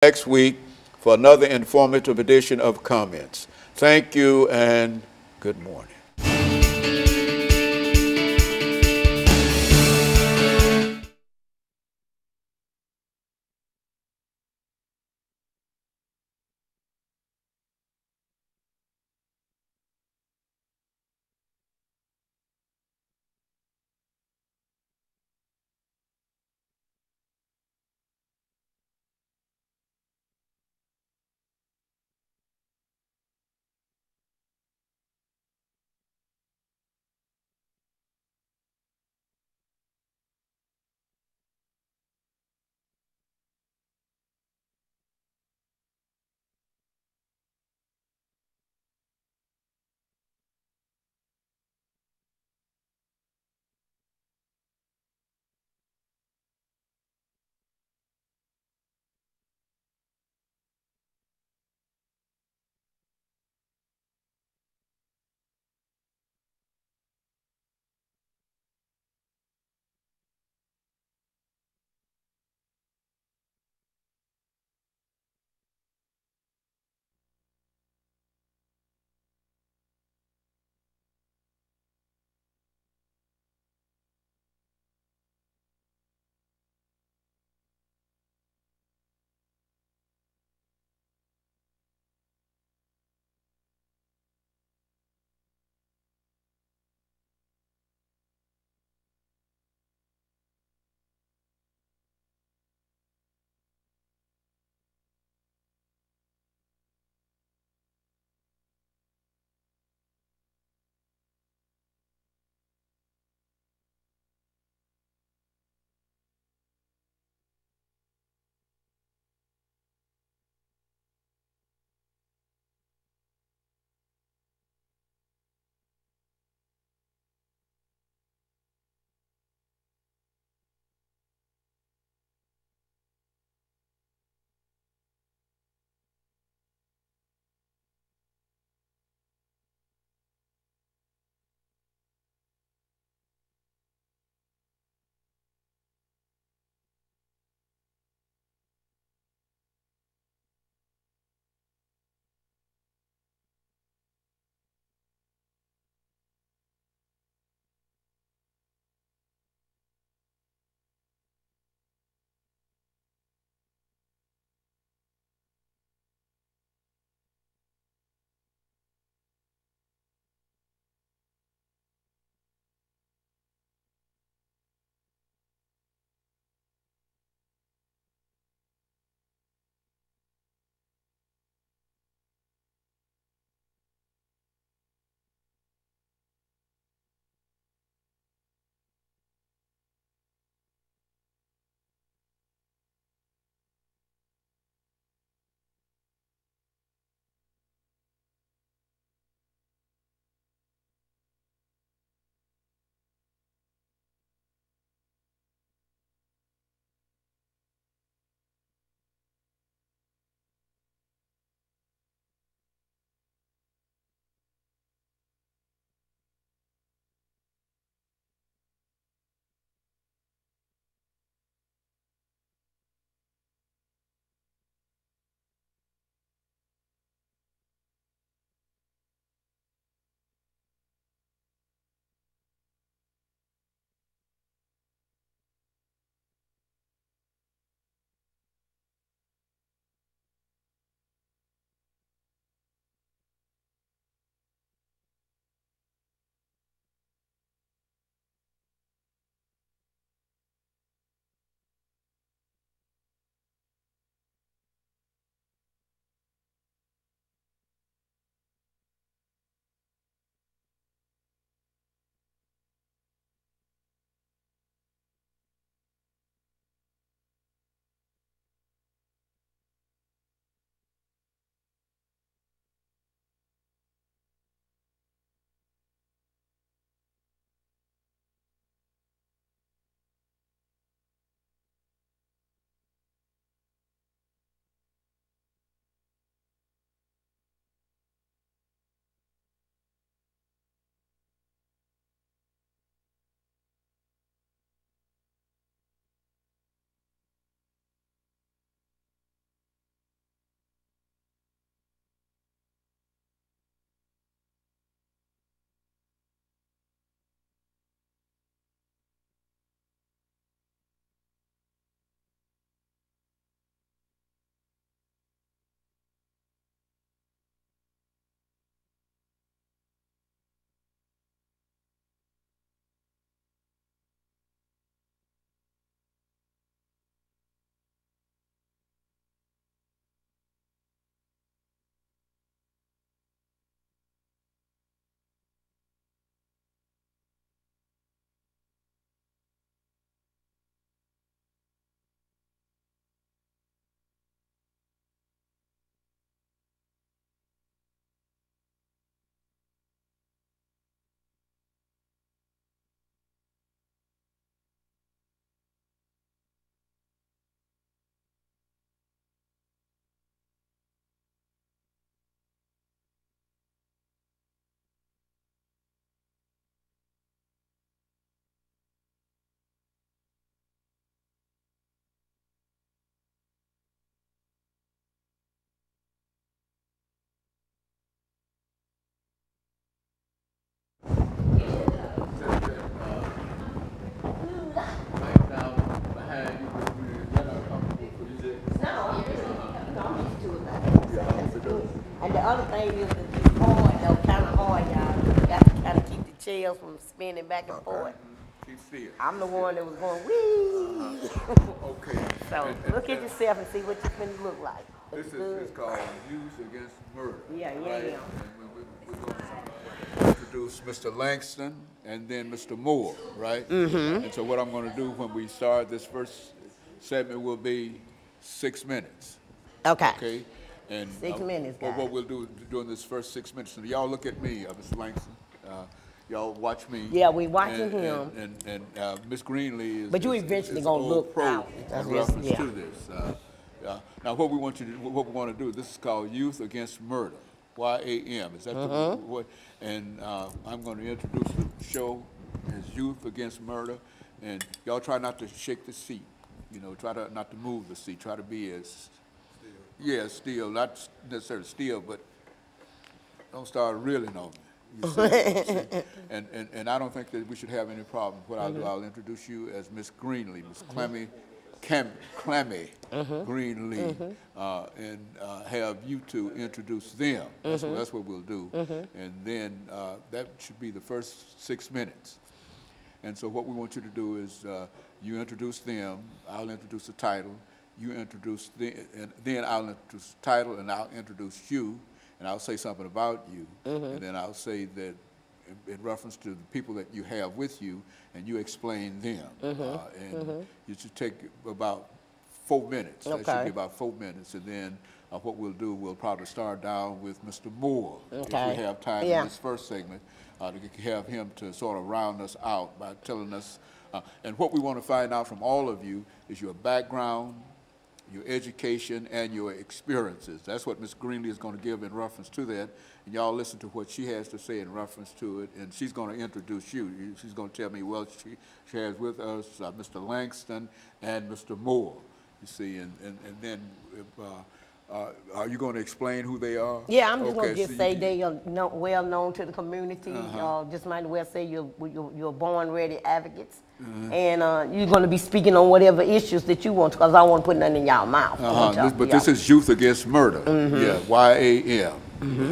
next week for another informative edition of Comments. Thank you and good morning. And the other thing is that it's hard, though, kind of hard, y'all. You got to kind of keep the chairs from spinning back and forth. Keep still. I'm the one that was going, wee. Okay. So look at yourself and see what you're going to look like. This is called Youth Against Murder. Yeah, yeah, right? yeah. We're going to introduce Mr. Langston and then Mr. Moore, right? Mm-hmm. And so what I'm going to do when we start this first segment will be 6 minutes. Okay. Okay? And 6 minutes, guys. what we'll do during this first 6 minutes, and y'all look at me, Mr. Langston. Y'all watch me. Yeah, we watching him. And Miss Greenlee is. But you eventually gonna look out. In reference to this. Now, what we want to do. This is called Youth Against Murder. YAM. Is that what? And I'm going to introduce the show as Youth Against Murder, and y'all try not to shake the seat. You know, try not to move the seat. Try to be as still, not necessarily still, but don't start reeling on me. You see? And I don't think that we should have any problem. What I'll do, I'll introduce you as Miss Greenlee, Miss Clammy Greenlee, and have you two introduce them. That's what we'll do. And then that should be the first 6 minutes. And so what we want you to do is you introduce them, I'll introduce the title, you introduce and then I'll introduce the title and I'll introduce you, and I'll say something about you, and then I'll say that in reference to the people that you have with you, and you explain them. And you should take about 4 minutes. Okay. That should be about 4 minutes, and then what we'll do, we'll probably start down with Mr. Moore. Okay. If we have time in this first segment, to have him to sort of round us out by telling us, and what we want to find out from all of you is your background, your education, and your experiences. That's what Ms. Greenlee is going to give in reference to that. And y'all listen to what she has to say in reference to it, and she's going to introduce you. She's going to tell me, well, she has with us Mr. Langston and Mr. Moore, you see, and then are you going to explain who they are? Yeah, I'm just going to say they are well known to the community. Just might as well say you're born-ready advocates. And you're going to be speaking on whatever issues that you want, because I don't want to put nothing in y'all mouth. This is Youth Against Murder. Yeah, YAM.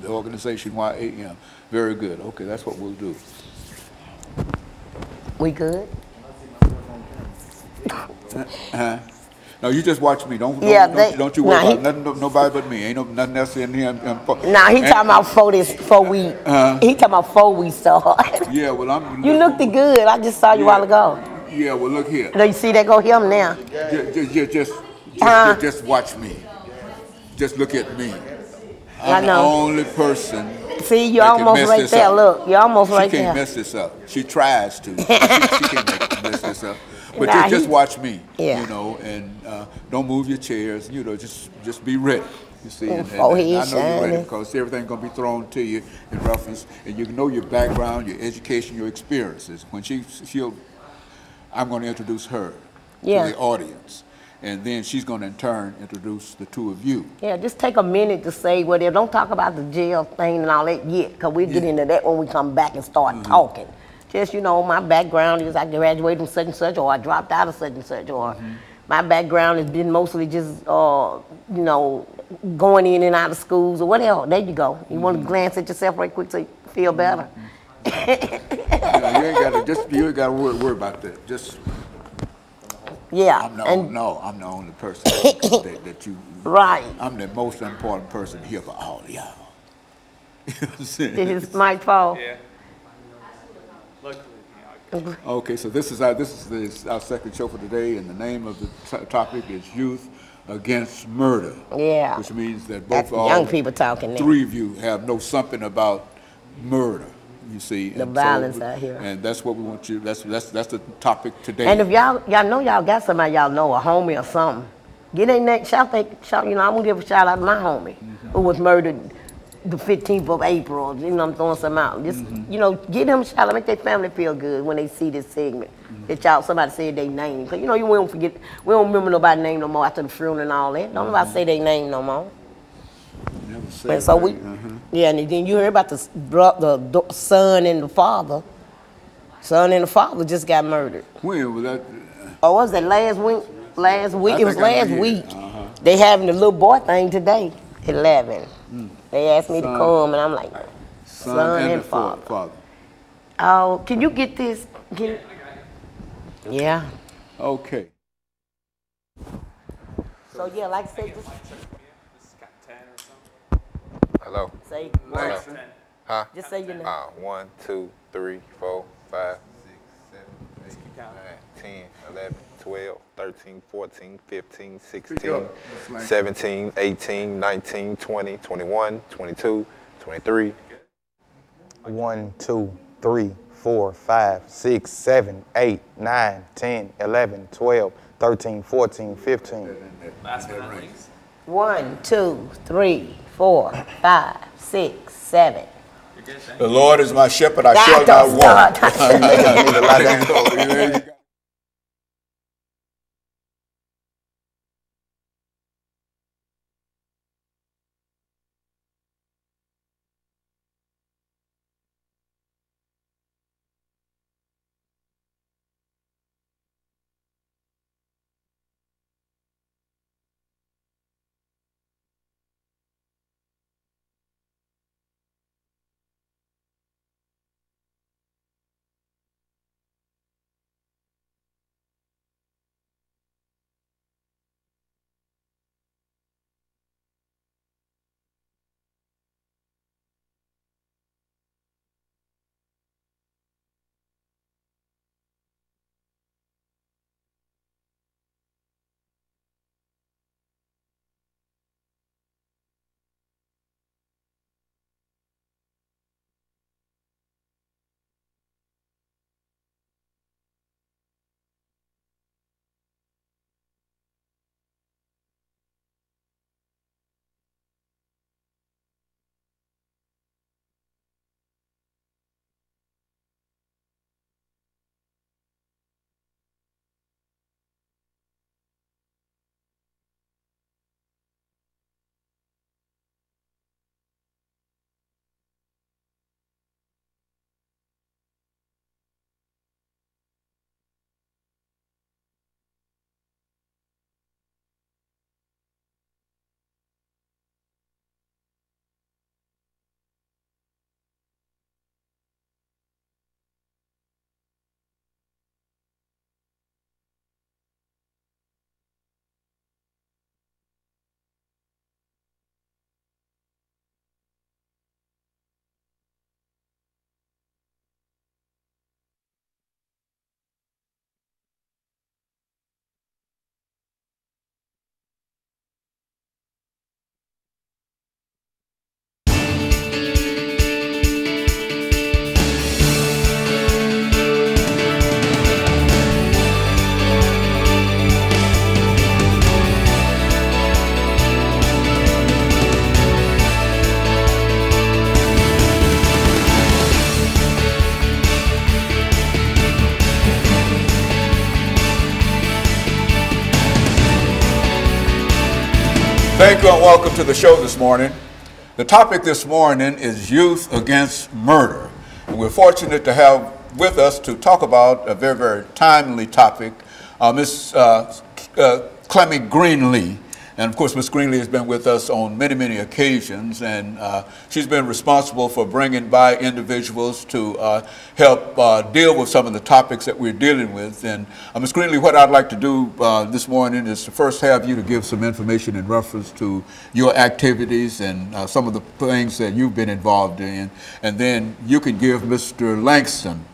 The organization YAM. Very good. Okay, that's what we'll do. We good? No, you just watch me. Don't you worry about nothing, nobody but me. Ain't nothing else in here. Nah, he talking about before we. He talking about before we start. Yeah, well, I'm. You looked good. I just saw you a while ago. Yeah, well, look here. No, you see that go him now. Just watch me. Just look at me. I'm the only person. See, you're almost right there. Look, you're almost right there. She can't mess this up. She tries to. She can't mess this up. But just watch me, you know, and don't move your chairs. You know, just be ready. You see, and I know you're ready because everything's gonna be thrown to you in reference, and you know your background, your education, your experiences. When I'm going to introduce her to the audience, and then she's going to in turn introduce the two of you. Yeah, just take a minute to say whatever. Don't talk about the jail thing and all that yet, because we'll get into that when we come back and start talking. Just, you know, my background is I graduated from such and such, or I dropped out of such and such, or my background has been mostly just, you know, going in and out of schools or whatever. There you go. You want to glance at yourself right quick so you feel better. You ain't got to worry about that. Just I'm the only person that you. Right. I'm the most important person here for all of y'all. Did his mic fall? Yeah. Okay, so this is our second show for today, and the name of the topic is Youth Against Murder. Yeah. Which means that both young people talking. Three of you know something about murder. You see, the violence out here, and that's what we want you. That's the topic today. And if y'all know y'all got somebody y'all know, a homie or something, get in that shout. You know, I'm gonna give a shout out to my homie who was murdered the 15th of April, you know, I'm throwing some out. Just, you know, get them a shout out, make their family feel good when they see this segment. That somebody said their name. Because, you know, we don't remember nobody's name no more after the funeral and all that. Don't nobody say their name no more. Never say and so yeah, and then you heard about the son and the father. Son and the father just got murdered. When was that? Oh, was that last week? Last week? It was last week. They having the little boy thing today 11. They asked me to come, and I'm like, son and father. Oh, can you get this? Yeah. Okay. So yeah, like I said, just hello. Say Langston. Huh? Just say your name. 1, 2, 3, 4, 5, 6, 7, 8, 9, 10, 11, 12, 13, 14, 15, 16, 17, 18, 19, 20, 21, 22, 23. 1, 2, 3, 4, 5, 6, 7, 8, 9, 10, 11, 12, 13, 14, 15. Last but not least. 1, 2, 3, 4, 5, 6, 7. The Lord is my shepherd, I shall not want. Thank you and welcome to the show this morning. The topic this morning is youth against murder. And we're fortunate to have with us to talk about a very, very timely topic, Ms. CGreenlee. And of course, Ms. Greenlee has been with us on many, many occasions, and she's been responsible for bringing by individuals to help deal with some of the topics that we're dealing with. And Ms. Greenlee, what I'd like to do this morning is to first have you to give some information in reference to your activities and some of the things that you've been involved in, and then you can give Mr. Langston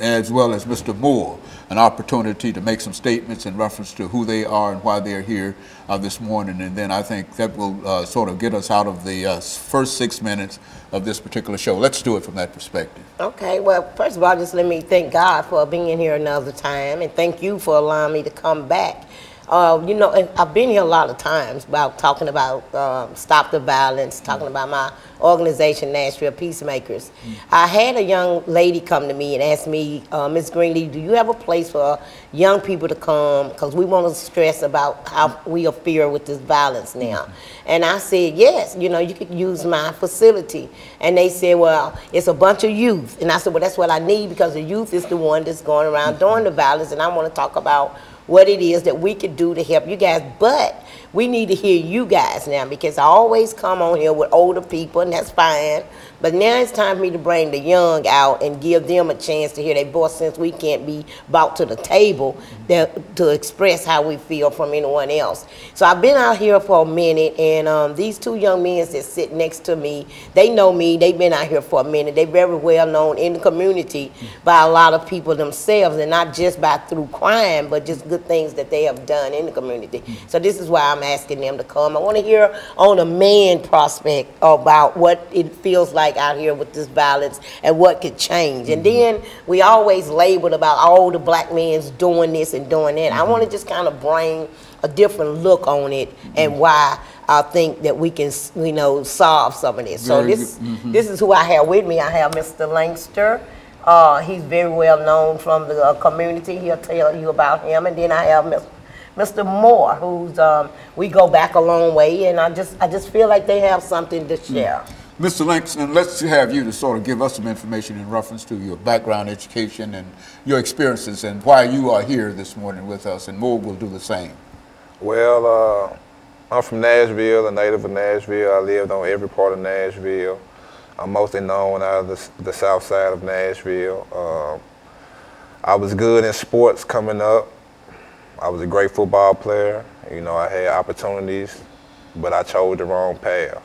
as well as Mr. Moore an opportunity to make some statements in reference to who they are and why they're here this morning. And then I think that will sort of get us out of the first 6 minutes of this particular show. Let's do it from that perspective. Okay, well, first of all, just let me thank God for being here another time, and thank you for allowing me to come back. You know, and I've been here a lot of times about talking about Stop the Violence, talking about my organization, Nashville Peacemakers. I had a young lady come to me and ask me, Ms. Greenlee, do you have a place for young people to come? Because we want to stress about how we are fear with this violence now. And I said, yes, you know, you could use my facility. And they said, well, it's a bunch of youth. And I said, well, that's what I need, because the youth is the one that's going around doing the violence, and I want to talk about what it is that we could do to help you guys. But we need to hear you guys now, because I always come on here with older people, and that's fine. But now it's time for me to bring the young out and give them a chance to hear their voice, since we can't be brought to the table to express how we feel from anyone else. So I've been out here for a minute, and these two young men that sit next to me, they know me. They've been out here for a minute. They're very well known in the community by a lot of people themselves, and not just by through crime, but just good things that they have done in the community. So this is why I'm asking them to come. I want to hear on a man prospect about what it feels like out here with this violence and what could change. And then we always labeled about all the black men's doing this and doing that. I want to just kind of bring a different look on it and why I think that we can, you know, solve some of this. So this is who I have with me. I have Mr. Langster. He's very well known from the community. He'll tell you about him. And then I have Mr. Moore, who's we go back a long way, and I just feel like they have something to share. Mr. Langston, let's have you to sort of give us some information in reference to your background, education, and your experiences, and why you are here this morning with us, and Moore will do the same. Well, I'm from Nashville, a native of Nashville. I lived on every part of Nashville. I'm mostly known out of the south side of Nashville. I was good in sports coming up. I was a great football player. You know, I had opportunities, but I chose the wrong path.